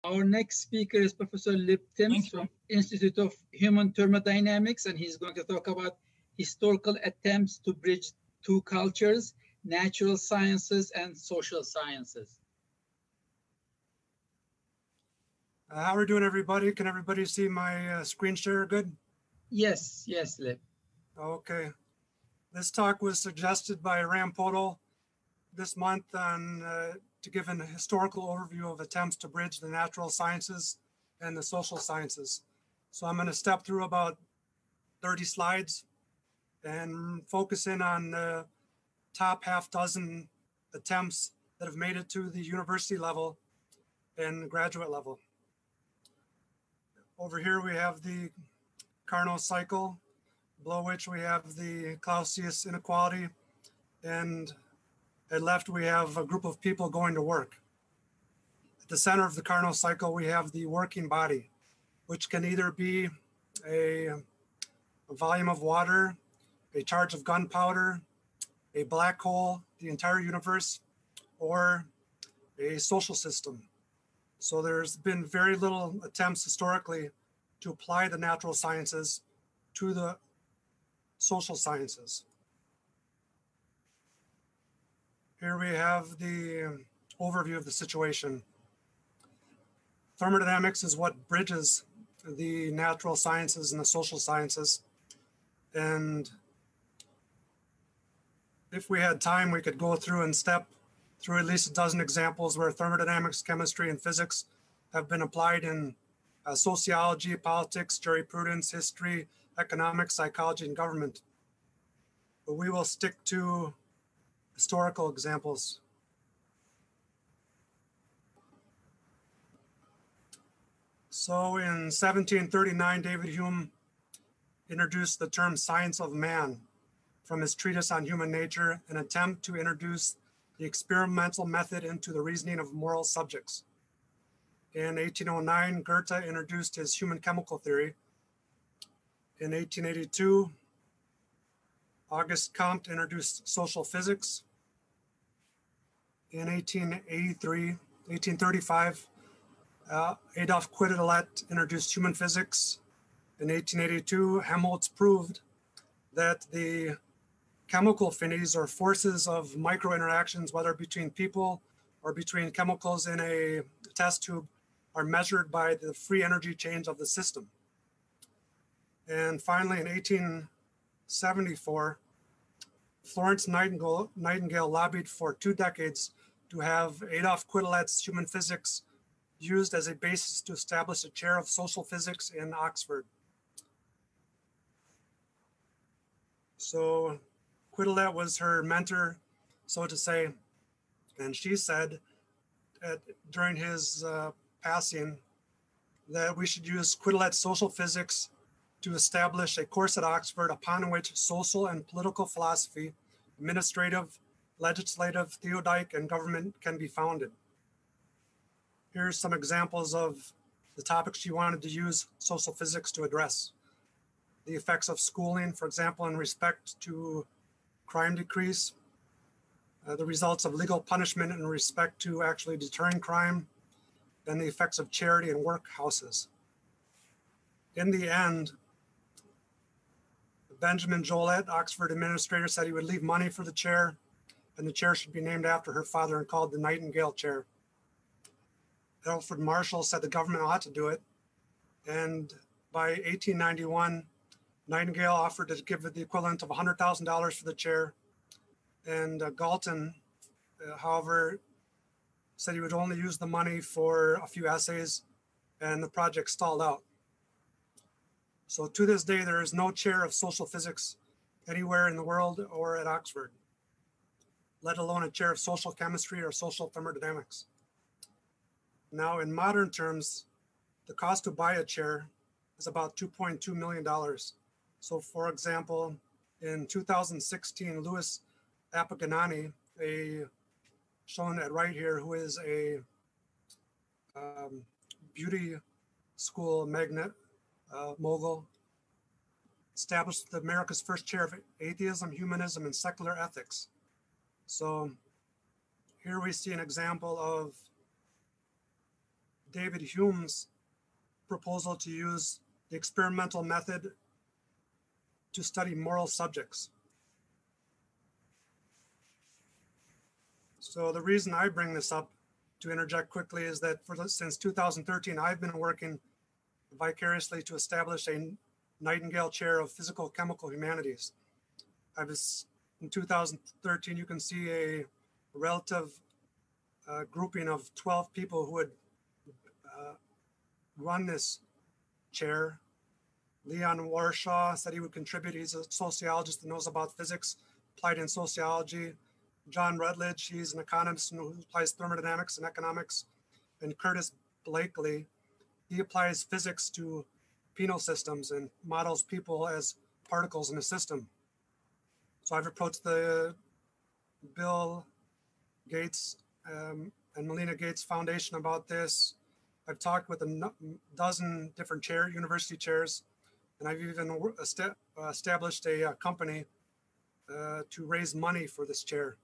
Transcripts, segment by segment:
Our next speaker is Professor Libb Thims from Institute of Human Thermodynamics, and he's going to talk about historical attempts to bridge two cultures, natural sciences and social sciences. How are we doing, everybody? Can everybody see my screen share good? Yes, yes, Libb. Okay. This talk was suggested by Ram Podol this month on to give an historical overview of attempts to bridge the natural sciences and the social sciences. So I'm going to step through about 30 slides and focus in on the top half dozen attempts that have made it to the university level and graduate level. Over here we have the Carnot cycle, below which we have the Clausius inequality, and at left we have a group of people going to work. At the center of the Carnot cycle we have the working body, which can either be a volume of water, a charge of gunpowder, a black hole, the entire universe, or a social system. So there's been very little attempts historically to apply the natural sciences to the social sciences. Here we have the overview of the situation. Thermodynamics is what bridges the natural sciences and the social sciences. And if we had time, we could go through and step through at least a dozen examples where thermodynamics, chemistry, and physics have been applied in sociology, politics, jurisprudence, history, economics, psychology, and government. But we will stick to historical examples. So in 1739, David Hume introduced the term science of man from his treatise on human nature, an attempt to introduce the experimental method into the reasoning of moral subjects. In 1809, Goethe introduced his human chemical theory. In 1882, Auguste Comte introduced social physics. In 1835, Adolf Quetelet introduced human physics. In 1882, Helmholtz proved that the chemical affinities or forces of micro interactions, whether between people or between chemicals in a test tube, are measured by the free energy change of the system. And finally, in 1874, Florence Nightingale lobbied for 2 decades to have Adolf Quetelet's human physics used as a basis to establish a chair of social physics in Oxford. So Quetelet was her mentor, so to say, and she said during his passing that we should use Quetelet's social physics to establish a course at Oxford upon which social and political philosophy, administrative, legislative, theodic, and government can be founded. Here's some examples of the topics she wanted to use social physics to address. The effects of schooling, for example, in respect to crime decrease, the results of legal punishment in respect to actually deterring crime, and the effects of charity in workhouses. In the end, Benjamin Jowett, Oxford administrator, said he would leave money for the chair, and the chair should be named after her father and called the Nightingale Chair. Alfred Marshall said the government ought to do it, and by 1891, Nightingale offered to give it the equivalent of $100,000 for the chair, and Galton, however, said he would only use the money for a few essays, and the project stalled out. So to this day, there is no chair of social physics anywhere in the world or at Oxford, let alone a chair of social chemistry or social thermodynamics. Now, in modern terms, the cost to buy a chair is about $2.2 million. So for example, in 2016, Louis Apiganani, shown at right here, who is a beauty school magnet mogul, established America's first chair of atheism, humanism, and secular ethics. So here we see an example of David Hume's proposal to use the experimental method to study moral subjects. So the reason I bring this up, to interject quickly, is that since 2013, I've been working vicariously to establish a Nightingale Chair of Physical Chemical Humanities. In 2013, you can see a relative grouping of 12 people who would run this chair. Leon Warshaw said he would contribute. He's a sociologist that knows about physics applied in sociology. John Rutledge, he's an economist who applies thermodynamics and economics. And Curtis Blakely, he applies physics to penal systems and models people as particles in a system. So I've approached the Bill Gates and Melinda Gates Foundation about this. I've talked with a dozen different university chairs, and I've even established a company to raise money for this chair.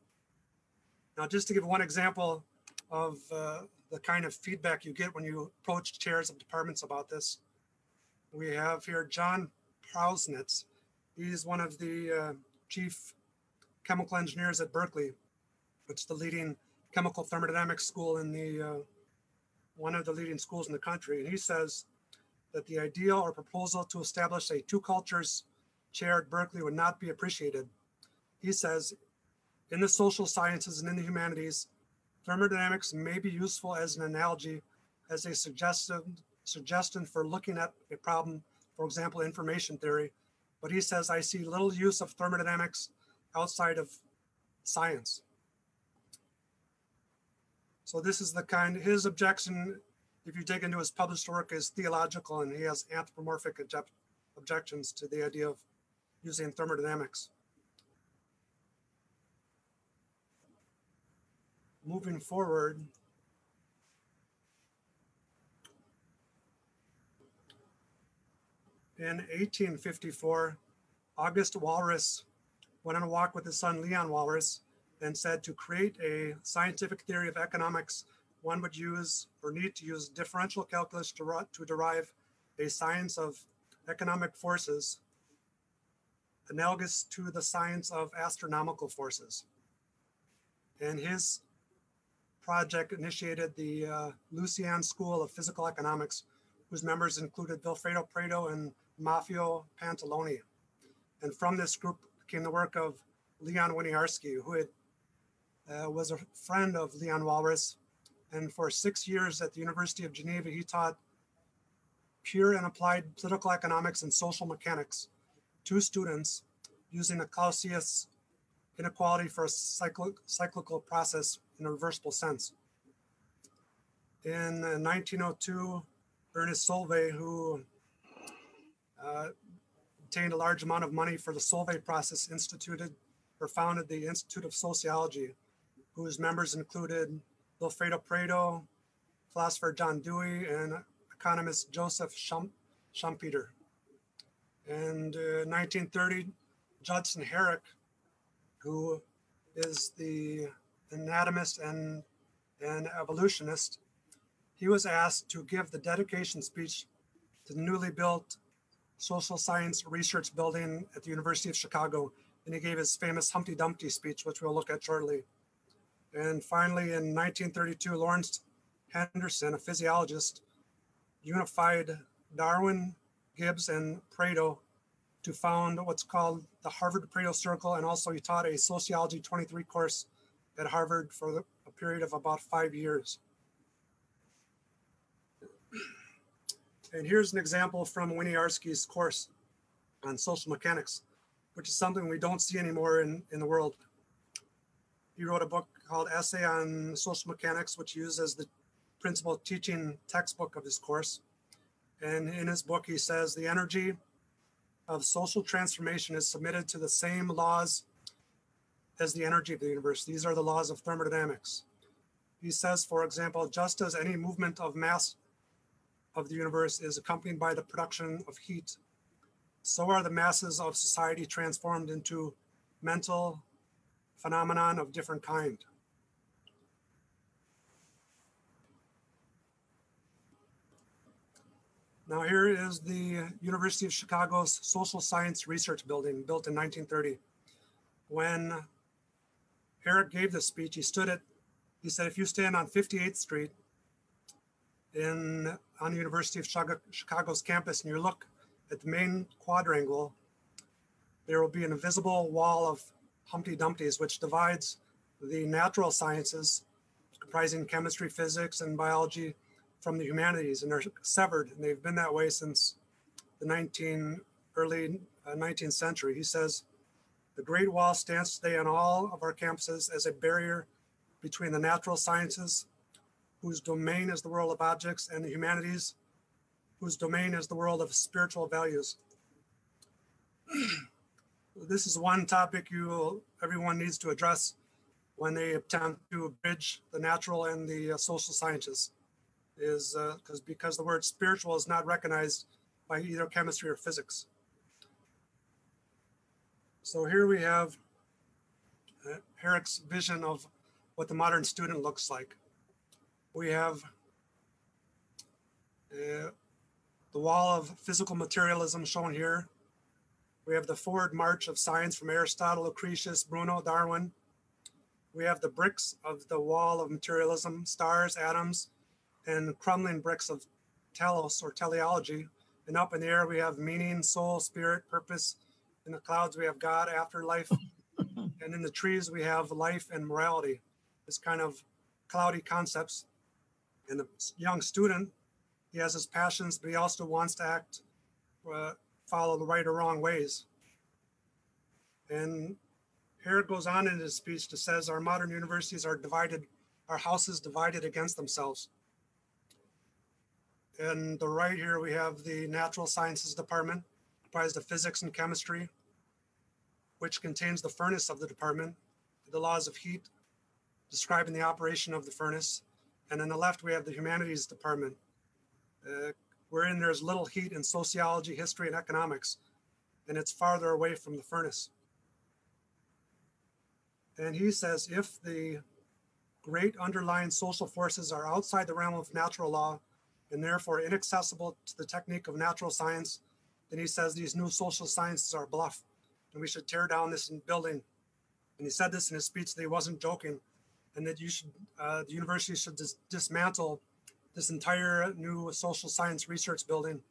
Now, just to give one example of the kind of feedback you get when you approach chairs of departments about this, we have here John Prausnitz. He's one of the chief chemical engineers at Berkeley, which is the leading chemical thermodynamics school in the one of the leading schools in the country. And he says that the ideal or proposal to establish a two cultures chair at Berkeley would not be appreciated. He says, in the social sciences and in the humanities, thermodynamics may be useful as an analogy, as a suggestion for looking at a problem, for example, information theory. But he says, I see little use of thermodynamics outside of science. So this is his objection, if you dig into his published work, is theological, and he has anthropomorphic objections to the idea of using thermodynamics. Moving forward, in 1854, August Walrus went on a walk with his son Leon Walrus and said to create a scientific theory of economics, one would use or need to use differential calculus to derive a science of economic forces analogous to the science of astronomical forces. And his project initiated the Lucien School of Physical Economics, whose members included Vilfredo Pareto and Maffeo Pantaloni. And from this group came the work of Leon Winiarski, who was a friend of Leon Walrus. And for 6 years at the University of Geneva, he taught pure and applied political economics and social mechanics to students using the Clausius inequality for a cyclical process in a reversible sense. In 1902, Ernest Solvay, who obtained a large amount of money for the Solvay process, founded the Institute of Sociology, whose members included Vilfredo Pareto, philosopher John Dewey, and economist Joseph Schumpeter. And in 1930, Judson Herrick, who is the anatomist and evolutionist, he was asked to give the dedication speech to the newly built social science research building at the University of Chicago, and he gave his famous Humpty Dumpty speech, which we'll look at shortly. And finally, in 1932, Lawrence Henderson, a physiologist, unified Darwin, Gibbs, and Pareto to found what's called the Harvard-Pareto Circle, and also he taught a Sociology 23 course at Harvard for a period of about 5 years. And here's an example from Winiarski's course on social mechanics, which is something we don't see anymore in the world. He wrote a book called Essay on Social Mechanics, which he used as the principal teaching textbook of his course. And in his book, he says the energy of social transformation is submitted to the same laws as the energy of the universe. These are the laws of thermodynamics. He says, for example, just as any movement of mass of the universe is accompanied by the production of heat, so are the masses of society transformed into mental phenomenon of different kind. Now here is the University of Chicago's Social Science Research Building, built in 1930. When Herrick gave this speech, he said, if you stand on 58th Street on the University of Chicago's campus and you look at the main quadrangle, there will be an invisible wall of Humpty Dumptys, which divides the natural sciences, comprising chemistry, physics, and biology, from the humanities, and they're severed, and they've been that way since the early 19th century. He says, the Great Wall stands today on all of our campuses as a barrier between the natural sciences, whose domain is the world of objects, and the humanities, whose domain is the world of spiritual values. This is one topic everyone needs to address when they attempt to bridge the natural and the social sciences, because the word spiritual is not recognized by either chemistry or physics. So here we have Herrick's vision of what the modern student looks like. We have the wall of physical materialism shown here. We have the forward march of science from Aristotle, Lucretius, Bruno, Darwin. We have the bricks of the wall of materialism, stars, atoms, and crumbling bricks of telos or teleology. And up in the air, we have meaning, soul, spirit, purpose. In the clouds, we have God, afterlife. And in the trees, we have life and morality. This kind of cloudy concepts. And the young student, he has his passions, but he also wants to follow the right or wrong ways. And Herrick goes on in his speech to says, our modern universities are divided, our houses divided against themselves. And the right here, we have the natural sciences department, comprised of physics and chemistry, which contains the furnace of the department, the laws of heat, describing the operation of the furnace. And on the left, we have the humanities department, wherein there's little heat in sociology, history, and economics, and it's farther away from the furnace. And he says, if the great underlying social forces are outside the realm of natural law and therefore inaccessible to the technique of natural science, then he says these new social sciences are a bluff and we should tear down this building. And he said this in his speech that he wasn't joking, and that the university should dismantle this entire new social science research building.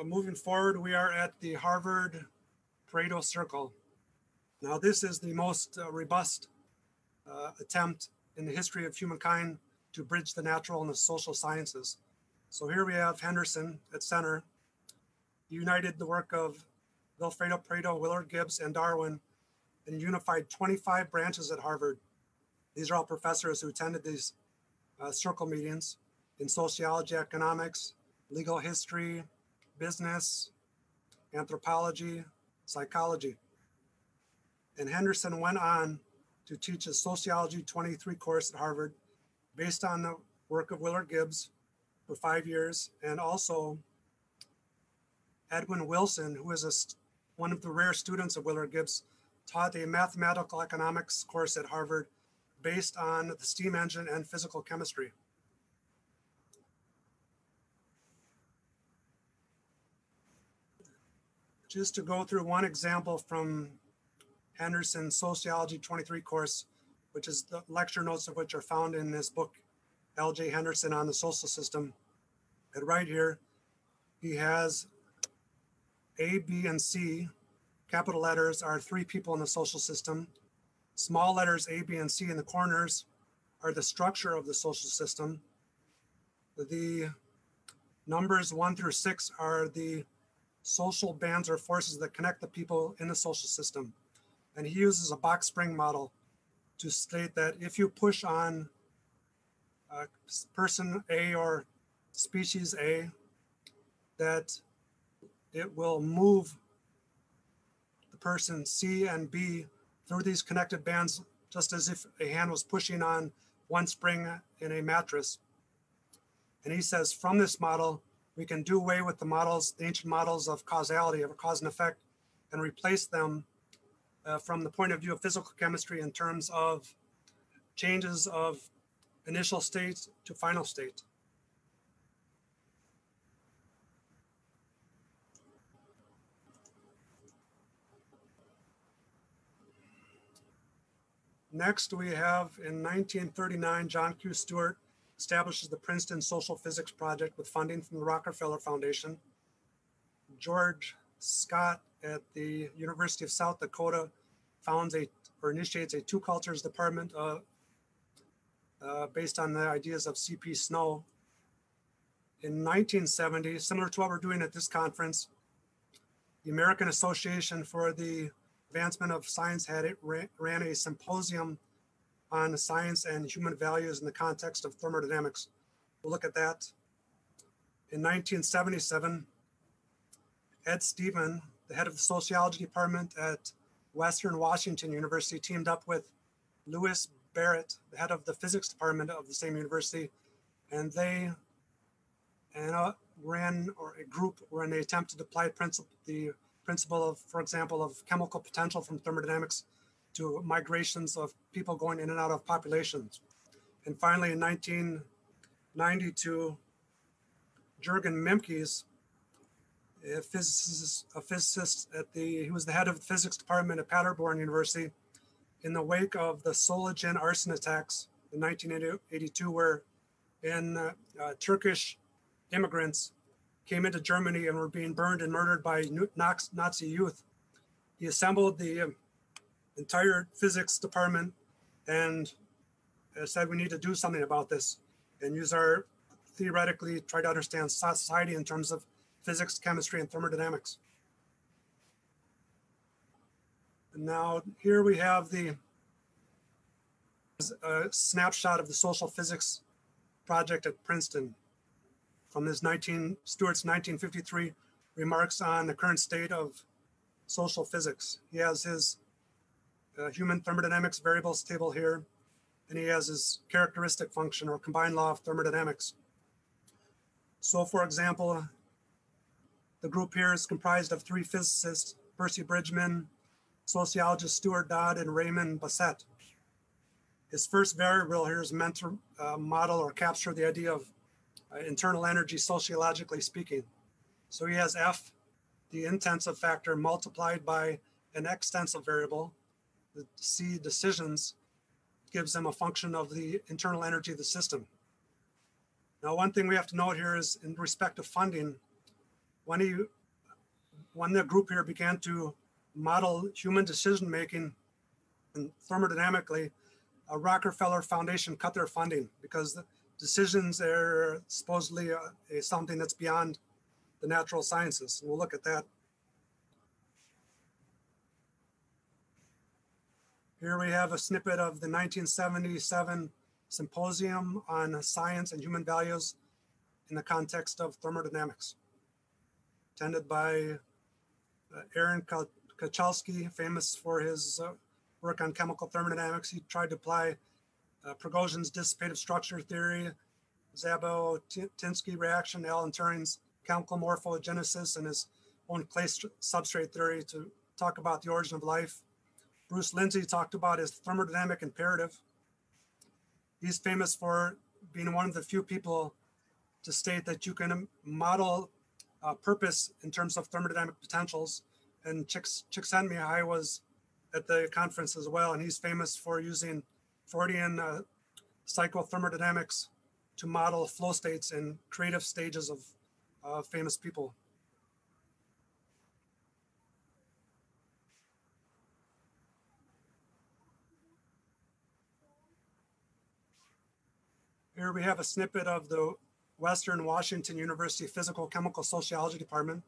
Moving forward, we are at the Harvard Pareto Circle. Now, this is the most robust attempt in the history of humankind to bridge the natural and the social sciences. So here we have Henderson at center. He united the work of Vilfredo Pareto, Willard Gibbs, and Darwin, and unified 25 branches at Harvard. These are all professors who attended these circle meetings in sociology, economics, legal history, business, anthropology, psychology. And Henderson went on to teach a Sociology 23 course at Harvard based on the work of Willard Gibbs for 5 years, and also Edwin Wilson, who is one of the rare students of Willard Gibbs, taught a mathematical economics course at Harvard based on the steam engine and physical chemistry. Just to go through one example from Henderson's Sociology 23 course, which is the lecture notes of which are found in this book, L.J. Henderson on the Social System. And right here, he has A, B, and C. Capital letters are 3 people in the social system. Small letters A, B, and C in the corners are the structure of the social system. The numbers 1 through 6 are the social bands or forces that connect the people in the social system. And he uses a box spring model to state that if you push on person A or species A, that it will move the person C and B through these connected bands, just as if a hand was pushing on one spring in a mattress. And he says from this model, we can do away with the ancient models of causality, of cause and effect, and replace them from the point of view of physical chemistry in terms of changes of initial state to final state. Next, we have in 1939, John Q. Stewart establishes the Princeton Social Physics Project with funding from the Rockefeller Foundation. George Scott at the University of South Dakota initiates a two cultures department based on the ideas of C.P. Snow. In 1970, similar to what we're doing at this conference, the American Association for the Advancement of Science ran a symposium on science and human values in the context of thermodynamics. We'll look at that. In 1977, Ed Stephen, the head of the sociology department at Western Washington University, teamed up with Lewis Barrett, the head of the physics department of the same university, and they ran a group where they attempted to apply the principle of, for example, of chemical potential from thermodynamics to migrations of people going in and out of populations. And finally, in 1992, Jürgen Mimkes, a physicist he was the head of the physics department at Paderborn University, in the wake of the Solagen arson attacks in 1982, where Turkish immigrants came into Germany and were being burned and murdered by Nazi youth. He assembled the entire physics department and said, we need to do something about this and theoretically try to understand society in terms of physics, chemistry, and thermodynamics. And now here we have a snapshot of the social physics project at Princeton from Stewart's 1953 remarks on the current state of social physics. He has his human thermodynamics variables table here, and he has his characteristic function or combined law of thermodynamics. So for example, the group here is comprised of three physicists, Percy Bridgman, sociologist Stuart Dodd, and Raymond Bassett. His first variable here is meant to model or capture the idea of internal energy sociologically speaking. So he has F, the intensive factor, multiplied by an extensive variable. The C, decisions, gives him a function of the internal energy of the system. Now, one thing we have to note here is in respect to funding, when the group here began to model human decision-making and thermodynamically, a Rockefeller Foundation cut their funding because the decisions are supposedly something that's beyond the natural sciences. We'll look at that. Here we have a snippet of the 1977 Symposium on Science and Human Values in the context of thermodynamics, attended by Aaron Kachalski, famous for his work on chemical thermodynamics. He tried to apply Prigozhin's dissipative structure theory, Zabotinsky reaction, Alan Turing's chemical morphogenesis, and his own clay substrate theory to talk about the origin of life. Bruce Lindsay talked about his thermodynamic imperative. He's famous for being one of the few people to state that you can model purpose in terms of thermodynamic potentials. And Csikszentmihalyi was at the conference as well, and he's famous for using Freudian psychothermodynamics to model flow states and creative stages of famous people. Here we have a snippet of the Western Washington University Physical Chemical Sociology Department.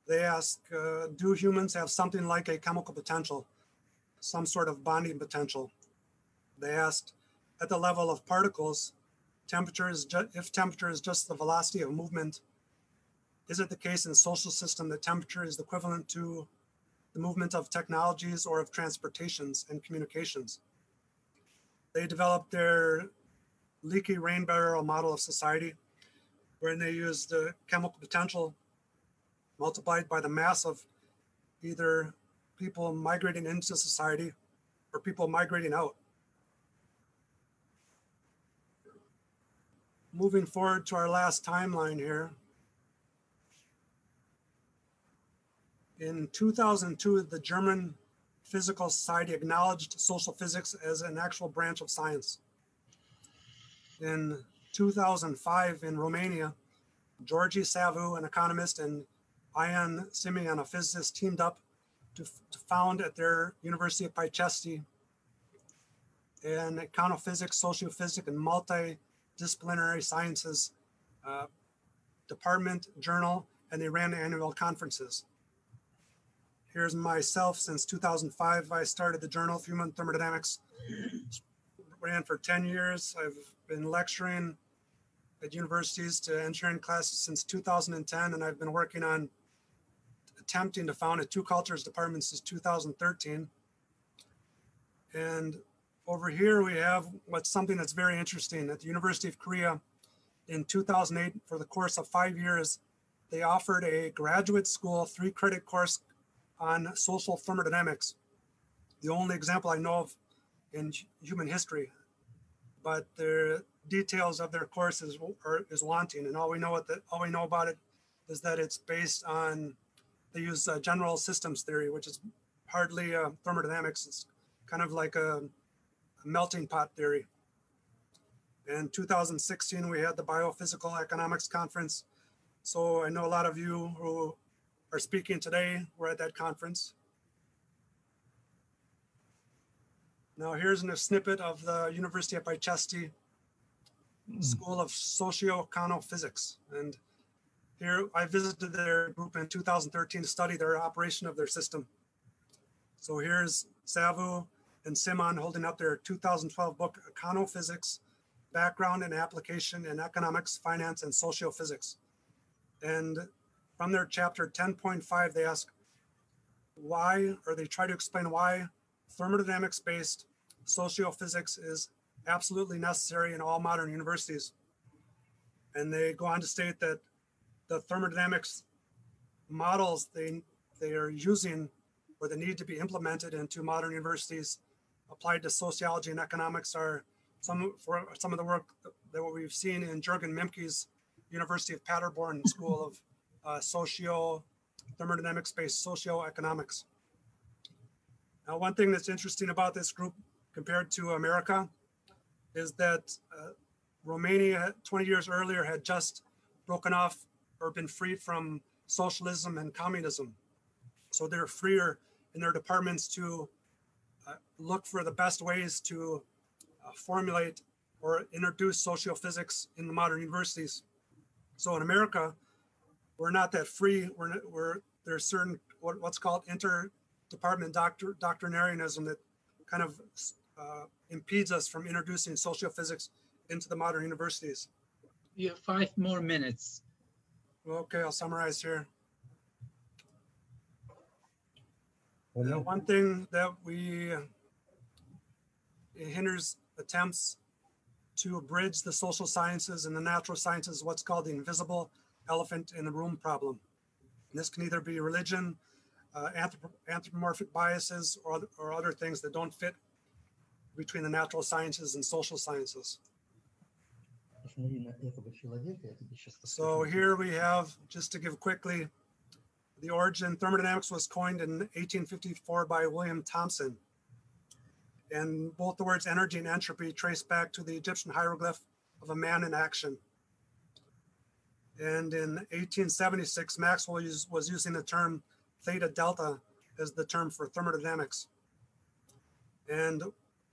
They ask, do humans have something like a chemical potential, some sort of bonding potential? They asked, at the level of particles, if temperature is just the velocity of movement, is it the case in a social system that temperature is equivalent to the movement of technologies or of transportations and communications? They developed their leaky rain barrel model of society, wherein they used the chemical potential multiplied by the mass of either people migrating into society or people migrating out. moving forward to our last timeline here. In 2002, the German Physical Society acknowledged social physics as an actual branch of science. In 2005, in Romania, Georgi Savu, an economist, and Ion Simian, a physicist, teamed up to found at their University of Pacești an econophysics, sociophysics, and multidisciplinary sciences department, journal, and they ran annual conferences. Here's myself since 2005. I started the Journal of Human Thermodynamics, ran for 10 years. I've been lecturing at universities to engineering classes since 2010, and I've been working on attempting to found a two cultures department since 2013. And over here we have what's something that's very interesting. At the University of Korea in 2008, for the course of 5 years, they offered a graduate school 3-credit course on social thermodynamics. The only example I know of in human history, but the details of their course is wanting, and all we know about it is that it's based on, they use general systems theory, which is hardly thermodynamics. It's kind of like a melting pot theory. In 2016, we had the Biophysical Economics Conference. So I know a lot of you who are speaking today were at that conference. Now here's a snippet of the University of Pacești School of Socio-Econophysics. And here I visited their group in 2013 to study their operation of their system. So here's Savu and Simon holding up their 2012 book, Econophysics, Background and Application in Economics, Finance, and Sociophysics. And from their chapter 10.5, they ask why, or they try to explain why thermodynamics-based sociophysics is absolutely necessary in all modern universities. And they go on to state that the thermodynamics models they are using, or they need to be implemented into modern universities applied to sociology and economics, are some of the work that we've seen in Jürgen Mimke's University of Paderborn School of thermodynamics-based socioeconomics. Now, one thing that's interesting about this group compared to America is that Romania 20 years earlier had just broken off or been freed from socialism and communism. So they're freer in their departments to look for the best ways to formulate or introduce sociophysics in the modern universities. So in America, we're not that free. There's certain what's called interdepartment doctrinarianism that kind of impedes us from introducing sociophysics into the modern universities. You have 5 more minutes. Okay, I'll summarize here. One thing that it hinders attempts to bridge the social sciences and the natural sciences is what's called the invisible elephant in the room problem. And this can either be religion, anthropomorphic biases, or other things that don't fit between the natural sciences and social sciences. So here we have, just to give quickly, the origin. Thermodynamics was coined in 1854 by William Thomson. And both the words energy and entropy trace back to the Egyptian hieroglyph of a man in action. And in 1876, Maxwell was using the term theta delta as the term for thermodynamics. And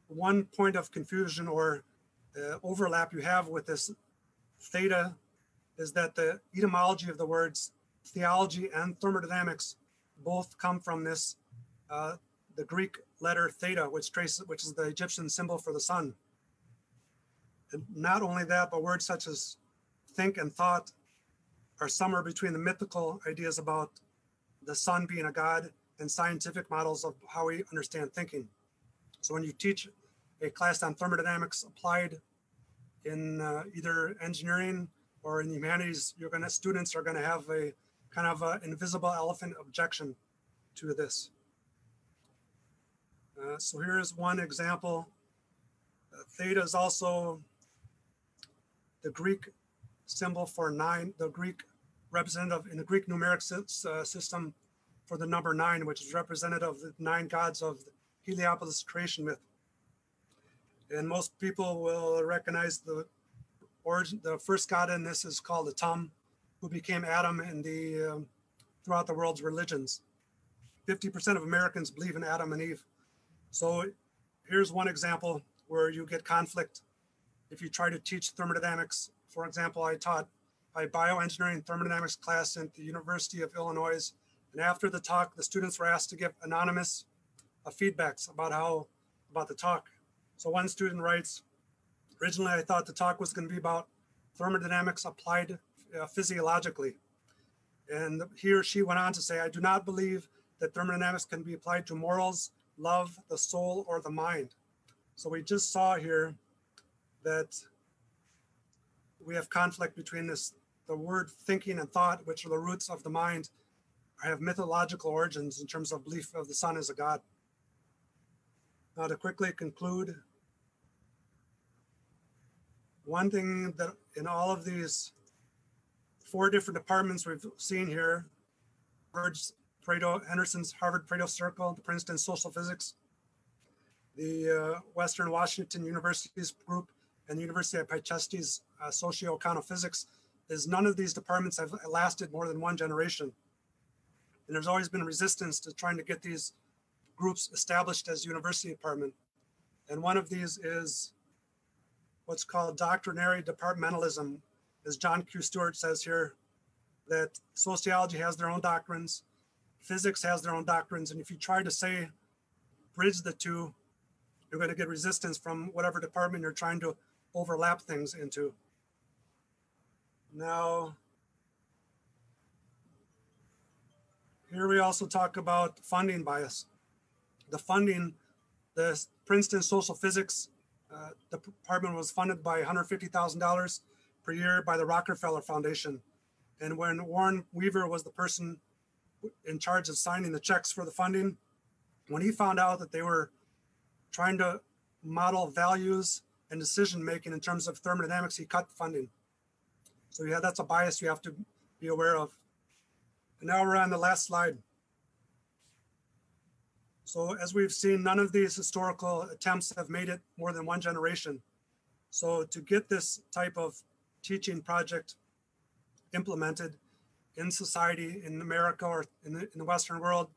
one point of confusion or overlap you have with this theta is that the etymology of the words theology and thermodynamics both come from this, the Greek letter theta, which is the Egyptian symbol for the sun. And not only that, but words such as think and thought are somewhere between the mythical ideas about the sun being a god and scientific models of how we understand thinking. So when you teach a class on thermodynamics applied in either engineering or in the humanities, students are gonna have a kind of an invisible elephant objection to this. So here's one example. Theta is also the Greek symbol for 9, the Greek representative in the Greek numeric system for the number 9, which is representative of the 9 gods of the Heliopolis creation myth. And most people will recognize the origin. The first god in this is called Atum, who became Adam in the throughout the world's religions. 50% of Americans believe in Adam and Eve. So here's one example where you get conflict if you try to teach thermodynamics. For example, I taught a bioengineering thermodynamics class at the University of Illinois. And after the talk, the students were asked to give anonymous feedbacks about the talk. So one student writes, originally I thought the talk was going to be about thermodynamics applied physiologically. And he or she went on to say, I do not believe that thermodynamics can be applied to morals, love, the soul, or the mind. So we just saw here that we have conflict between the word thinking and thought, which are the roots of the mind, have mythological origins in terms of belief of the sun as a god. Now to quickly conclude, one thing that in all of these 4 different departments we've seen here, Pareto, Henderson's Harvard Pareto Circle, the Princeton Social Physics, the Western Washington University's group, and the University of Pachesti's Socio-Economic Physics, is none of these departments have lasted more than 1 generation. And there's always been resistance to trying to get these groups established as university department. And one of these is what's called doctrinary departmentalism, as John Q. Stewart says here, that sociology has their own doctrines, physics has their own doctrines, and if you try to bridge the two, you're going to get resistance from whatever department you're trying to overlap things into. Now, here we also talk about funding bias. The Princeton Social Physics department was funded by $150,000 per year by the Rockefeller Foundation. And when Warren Weaver was the person in charge of signing the checks for the funding, when he found out that they were trying to model values and decision-making in terms of thermodynamics, he cut funding. So yeah, that's a bias you have to be aware of. And now we're on the last slide. So as we've seen, none of these historical attempts have made it more than 1 generation. So to get this type of teaching project implemented in society, in America, or in the Western world,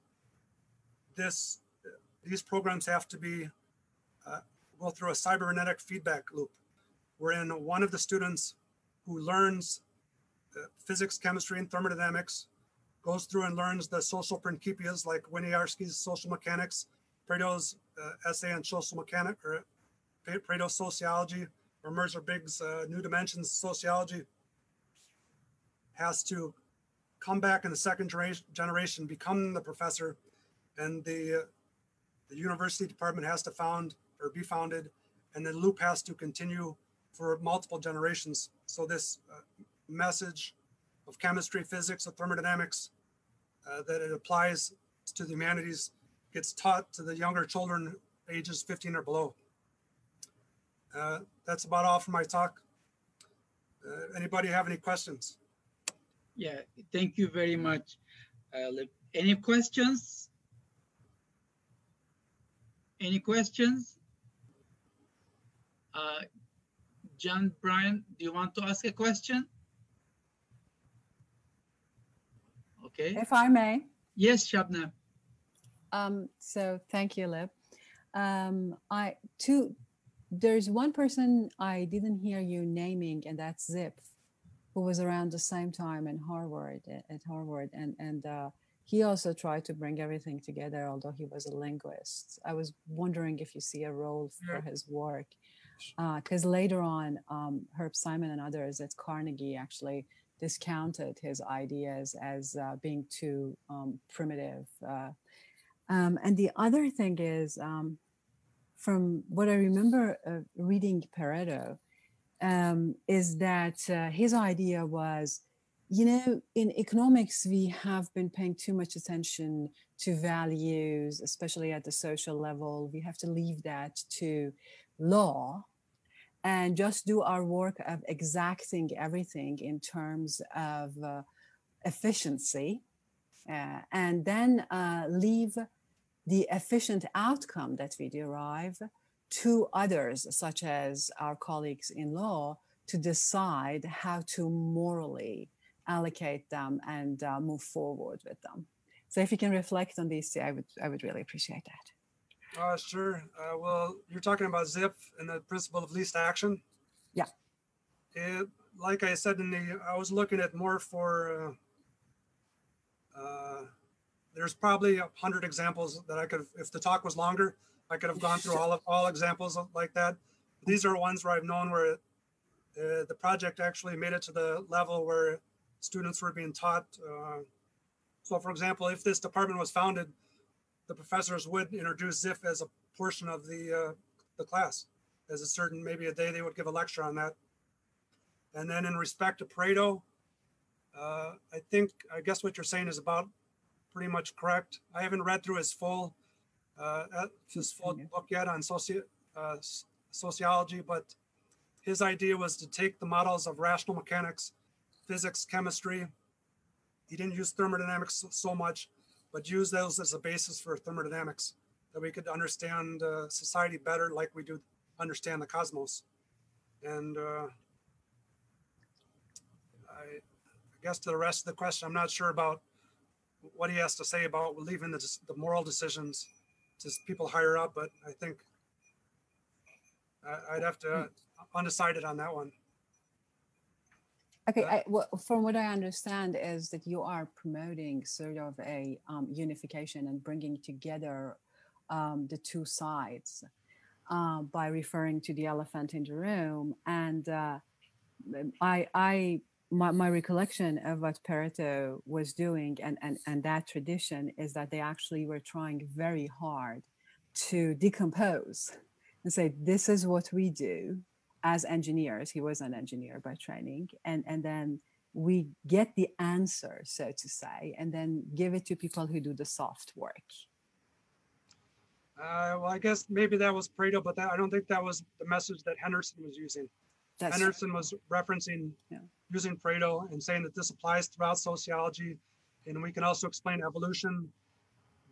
these programs have to be go through a cybernetic feedback loop, wherein one of the students who learns physics, chemistry, and thermodynamics goes through and learns the social principias like Winiarski's social mechanics, Pareto's essay on social mechanics, or Pareto's sociology, or Mercer-Biggs' New Dimensions sociology, has to come back in the second generation, become the professor, and the university department has to be founded, and the loop has to continue for multiple generations. So this message of chemistry, physics, of thermodynamics, that it applies to the humanities, gets taught to the younger children ages 15 or below. That's about all for my talk. Anybody have any questions? Yeah, thank you very much, Libb. Any questions? Any questions? John Bryan, do you want to ask a question? Okay. If I may. Yes, Shabnam. So thank you, Libb. There's one person I didn't hear you naming, and that's Zip, who was around the same time at Harvard, and he also tried to bring everything together, although he was a linguist. I was wondering if you see a role for his work, because later on, Herb Simon and others at Carnegie actually discounted his ideas as being too primitive. And the other thing is, from what I remember reading Pareto, is that his idea was, in economics, we have been paying too much attention to values, especially at the social level. We have to leave that to law. and just do our work of exacting everything in terms of efficiency, and then leave the efficient outcome that we derive to others, such as our colleagues in law, to decide how to morally allocate them and move forward with them. So if you can reflect on these two, I would really appreciate that. Sure. Well, you're talking about ZIP and the principle of least action. Yeah. Like I said, I was looking at more for, there's probably 100 examples that I could, if the talk was longer, I could have gone through all examples like that. These are ones where I've known where the project actually made it to the level where students were being taught. So for example, if this department was founded, the professors would introduce ZIF as a portion of the class, as a certain, maybe a day they would give a lecture on that. And then in respect to Pareto, I guess what you're saying is about pretty much correct. I haven't read through his full book yet on sociology, but his idea was to take the models of rational mechanics, physics, chemistry. He didn't use thermodynamics so much, but use those as a basis for thermodynamics, that we could understand society better like we do understand the cosmos. And I guess to the rest of the question, I'm not sure about what he has to say about leaving the moral decisions to people higher up, but I think I'd have to undecided on that one. Okay, well, from what I understand is that you are promoting sort of a unification and bringing together the two sides by referring to the elephant in the room. And my recollection of what Pareto was doing and that tradition is that they actually were trying very hard to decompose and say, this is what we do as engineers. He was an engineer by training. And then we get the answer, so to say, and then give it to people who do the soft work. Well, I guess maybe that was Pareto, but I don't think that was the message that Henderson was using. Henderson was referencing using Pareto and saying that this applies throughout sociology. And we can also explain evolution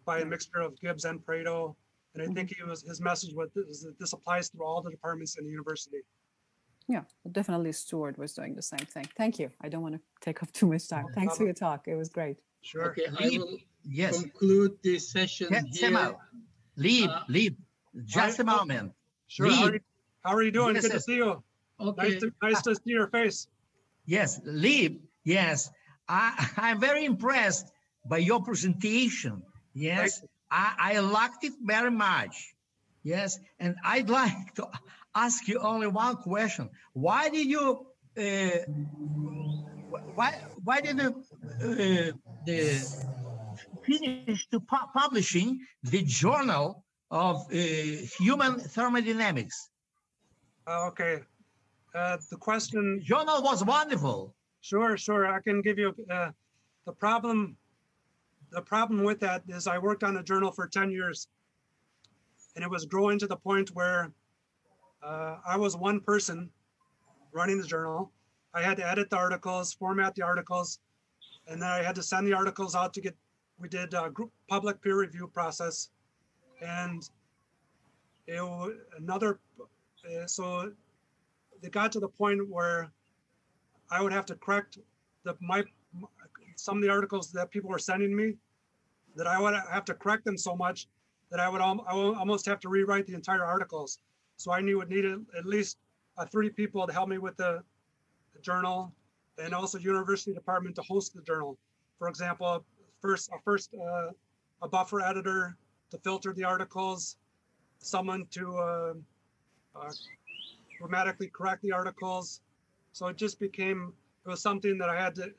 by a mixture of Gibbs and Pareto. And I think his message was that this applies through all the departments in the university. Yeah, definitely Stuart was doing the same thing. Thank you. I don't want to take up too much time. Thanks for your talk. It was great. Sure. Okay, I will conclude this session here. Libb, just a moment. Sure. How are you doing? Good to see you. Okay. Nice to see your face. Yes, Libb, yes. I'm very impressed by your presentation. Yes, I liked it very much. Yes, and I'd like to ask you only one question. Why did you finish to publishing the journal of human thermodynamics? Okay. The question. Journal was wonderful. Sure. I can give you the problem. The problem with that is I worked on the journal for 10 years, and it was growing to the point where I was one person running the journal. I had to edit the articles, format the articles, and then I had to send the articles out to we did a group public peer review process, and so it got to the point where I would have to correct some of the articles that people were sending me, that I would have to correct them so much that I would almost have to rewrite the entire articles. So I would need at least 3 people to help me with the journal, and also university department to host the journal. For example, a buffer editor to filter the articles, someone to grammatically correct the articles. So it just became, it was something that I had to,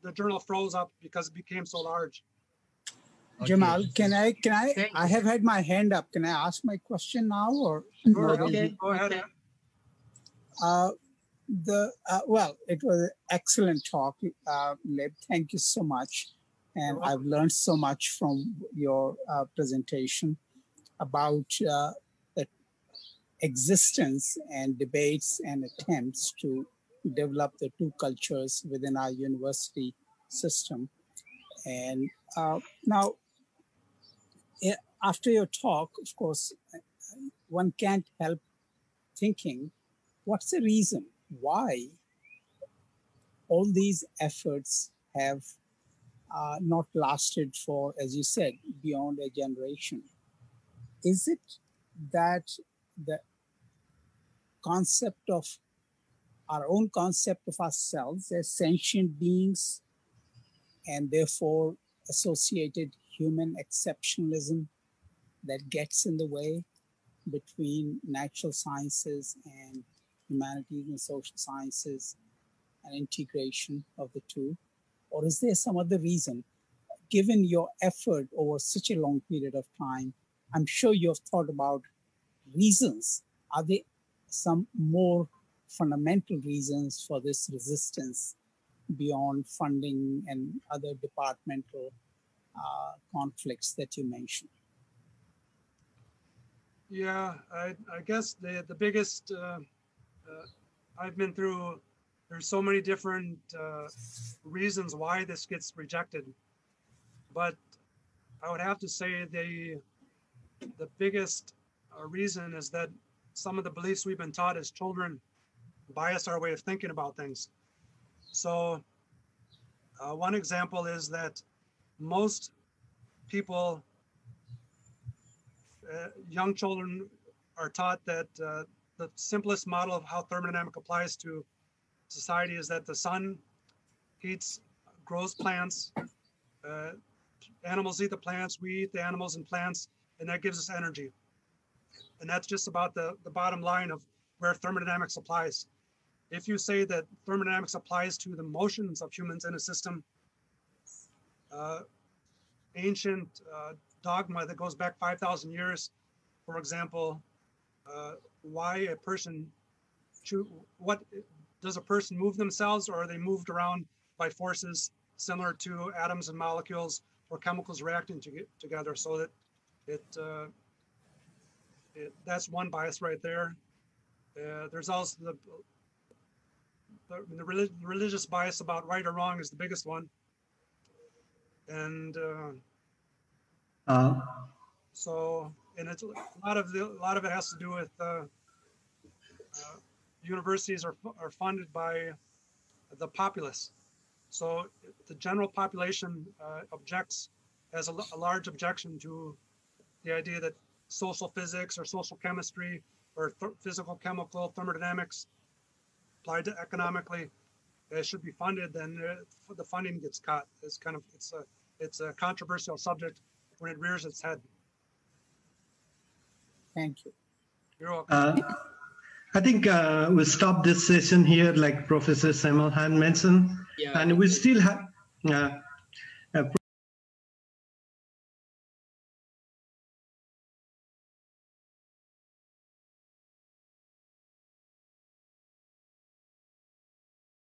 the journal froze up because it became so large. Okay. Jamal, can I have had my hand up. Can I ask my question now or? Sure, okay, go ahead. Well, it was an excellent talk, Libb. Thank you so much. And I've learned so much from your presentation about existence and debates and attempts to develop the two cultures within our university system. And now, after your talk, of course, one can't help thinking, what's the reason why all these efforts have not lasted for, as you said, beyond a generation? Is it that the concept of our own concept of ourselves as sentient beings and therefore associated human exceptionalism that gets in the way between natural sciences and humanities and social sciences and integration of the two? Or is there some other reason? Given your effort over such a long period of time, I'm sure you have thought about reasons. Are there some more fundamental reasons for this resistance beyond funding and other departmental conflicts that you mentioned? Yeah, I guess the biggest, I've been through, there's so many different reasons why this gets rejected. But I would have to say the biggest reason is that some of the beliefs we've been taught as children bias our way of thinking about things. So one example is that most people, young children, are taught that the simplest model of how thermodynamics applies to society is that the sun heats, grows plants, animals eat the plants, we eat the animals and plants, and that gives us energy. And that's just about the bottom line of where thermodynamics applies. If you say that thermodynamics applies to the motions of humans in a system, ancient dogma that goes back 5,000 years, for example, why a person, what does a person move themselves, or are they moved around by forces similar to atoms and molecules or chemicals reacting together? So that that's one bias right there. There's also the religious bias about right or wrong is the biggest one, and so, and it's a lot of it has to do with universities are funded by the populace. So the general population has a large objection to the idea that social physics or social chemistry or physical chemical thermodynamics applied to economically should be funded. Then the funding gets cut. It's a controversial subject when it rears its head. Thank you. You're welcome. I think we'll stop this session here, like Professor Samuel had mentioned, Yeah, and we still have